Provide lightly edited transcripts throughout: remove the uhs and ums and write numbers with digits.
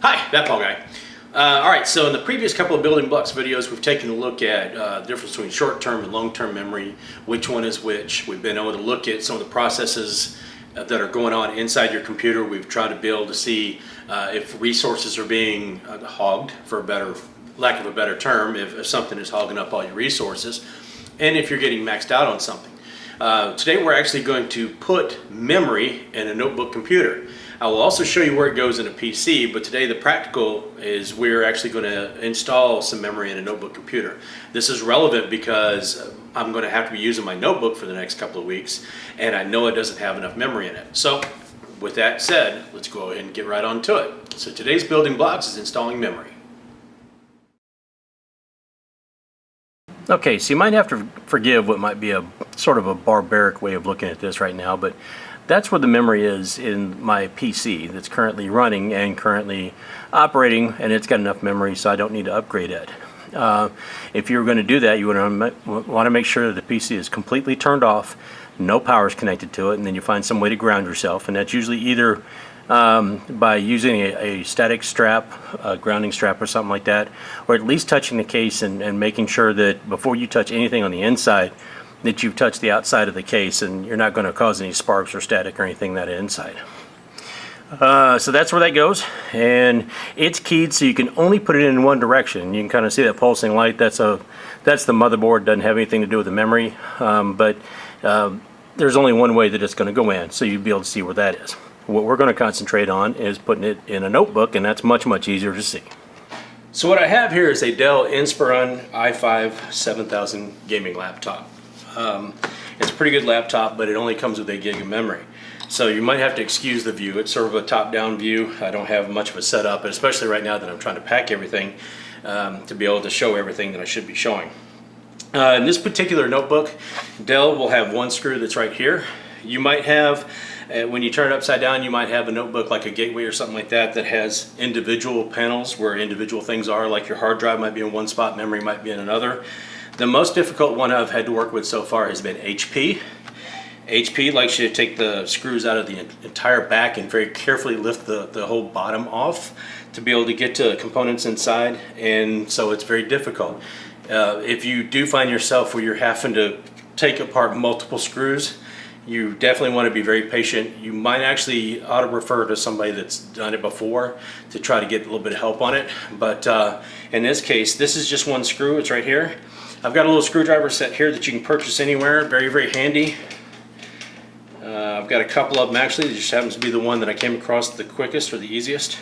Hi, ThatPaulGuy. Alright, so in the previous couple of building blocks videos, we've taken a look at the difference between short-term and long-term memory, which one is which. We've been able to look at some of the processes that are going on inside your computer. We've tried to be able to see if resources are being hogged, for lack of a better term, if something is hogging up all your resources, and if you're getting maxed out on something. Today we're actually going to put memory in a notebook computer. I will also show you where it goes in a PC, but today the practical is we're actually going to install some memory in a notebook computer. This is relevant because I'm going to have to be using my notebook for the next couple of weeks, and I know it doesn't have enough memory in it. So with that said, let's go ahead and get right on to it. So today's building blocks is installing memory. Okay, so you might have to forgive what might be a sort of a barbaric way of looking at this right now, but that's where the memory is in my PC that's currently running and currently operating, and it's got enough memory so I don't need to upgrade it. If you're going to do that, you want to make sure that the PC is completely turned off, no power is connected to it, and then you find some way to ground yourself, and that's usually either by using a static strap, a grounding strap or something like that, or at least touching the case and making sure that before you touch anything on the inside that you've touched the outside of the case and you're not going to cause any sparks or static or anything that inside. So that's where that goes, and it's keyed so you can only put it in one direction. You can kind of see that pulsing light. That's the motherboard. Doesn't have anything to do with the memory, but there's only one way that it's going to go in, so you'll be able to see where that is. What we're going to concentrate on is putting it in a notebook, and that's much easier to see. So what I have here is a Dell Inspiron i5 7000 gaming laptop. It's a pretty good laptop, but it only comes with 8 gig of memory. So you might have to excuse the view. It's sort of a top-down view. I don't have much of a setup, especially right now that I'm trying to pack everything to be able to show everything that I should be showing. In this particular notebook, Dell will have one screw that's right here. You might have, when you turn it upside down, you might have a notebook like a Gateway or something like that that has individual panels where individual things are, like your hard drive might be in one spot, memory might be in another. The most difficult one I've had to work with so far has been HP. HP likes you to take the screws out of the entire back and very carefully lift the whole bottom off to be able to get to components inside, and so it's very difficult. If you do find yourself where you're having to take apart multiple screws, you definitely want to be very patient. You might actually ought to refer to somebody that's done it before to try to get a little bit of help on it. But in this case, this is just one screw. It's right here. I've got a little screwdriver set here that you can purchase anywhere. Very handy. I've got a couple of them actually. It just happens to be the one that I came across the quickest or the easiest.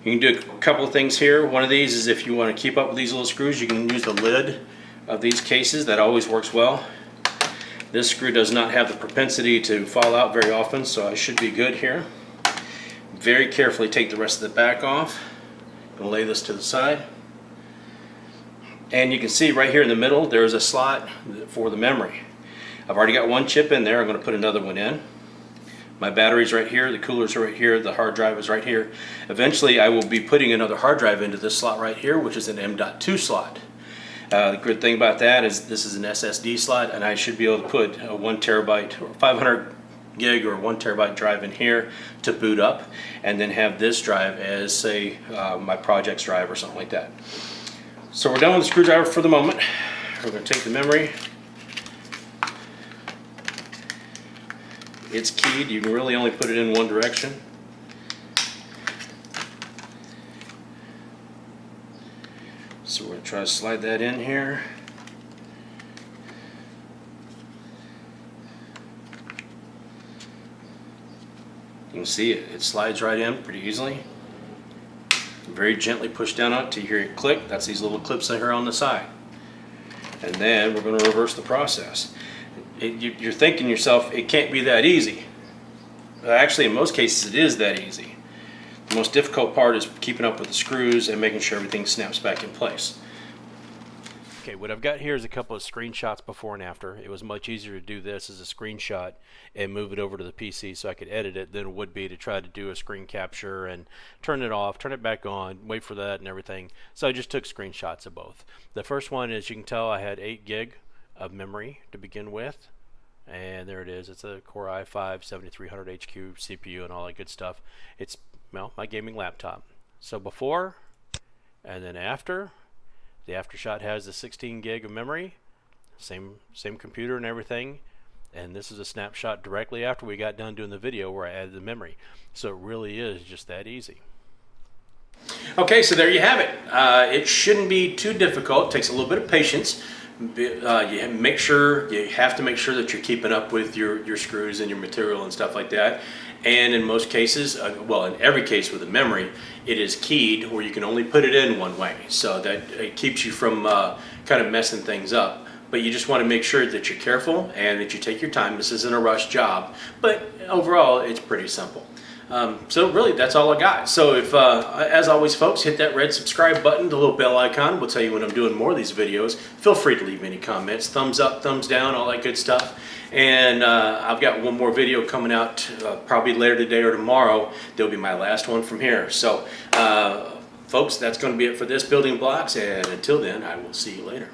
You can do a couple of things here. One of these is if you want to keep up with these little screws, you can use the lid of these cases. That always works well. This screw does not have the propensity to fall out very often, so I should be good here. Very carefully take the rest of the back off. I'm going to lay this to the side. And you can see right here in the middle there is a slot for the memory. I've already got one chip in there. I'm going to put another one in. My battery's right here, the cooler's right here, the hard drive is right here. Eventually I will be putting another hard drive into this slot right here, which is an M.2 slot. The good thing about that is this is an SSD slot, and I should be able to put a 1 terabyte or 500 gig or 1 terabyte drive in here to boot up, and then have this drive as, say, my projects drive or something like that. So we're done with the screwdriver for the moment. We're going to take the memory. It's keyed. You can really only put it in one direction. So we're going to try to slide that in here. You can see it slides right in pretty easily. Very gently push down on it till you hear it click. That's these little clips that are on the side. And then we're going to reverse the process. You're thinking to yourself, it can't be that easy. Actually, in most cases, it is that easy. The most difficult part is keeping up with the screws and making sure everything snaps back in place. Okay, what I've got here is a couple of screenshots before and after. It was much easier to do this as a screenshot and move it over to the PC so I could edit it than it would be to try to do a screen capture and turn it off, turn it back on, wait for that and everything. So I just took screenshots of both. The first one, as you can tell, I had 8 gig of memory to begin with. And there it is. It's a Core i5 7300 HQ CPU and all that good stuff. It's, well, my gaming laptop. So before and then after. The aftershot has the 16 gig of memory, same computer and everything. And this is a snapshot directly after we got done doing the video where I added the memory. So it really is just that easy. Okay, so there you have it. It shouldn't be too difficult. It takes a little bit of patience. You have to make sure that you're keeping up with your screws and your material and stuff like that. And in most cases, well, in every case with a memory, it is keyed where you can only put it in one way. So that it keeps you from kind of messing things up. But you just want to make sure that you're careful and that you take your time. This isn't a rush job, but overall, it's pretty simple. So really, that's all I got. So if, as always, folks, hit that red subscribe button, the little bell icon. We'll tell you when I'm doing more of these videos. Feel free to leave any comments, thumbs up, thumbs down, all that good stuff. And I've got one more video coming out probably later today or tomorrow. That'll be my last one from here. So, folks, that's going to be it for this Building Blocks. And until then, I will see you later.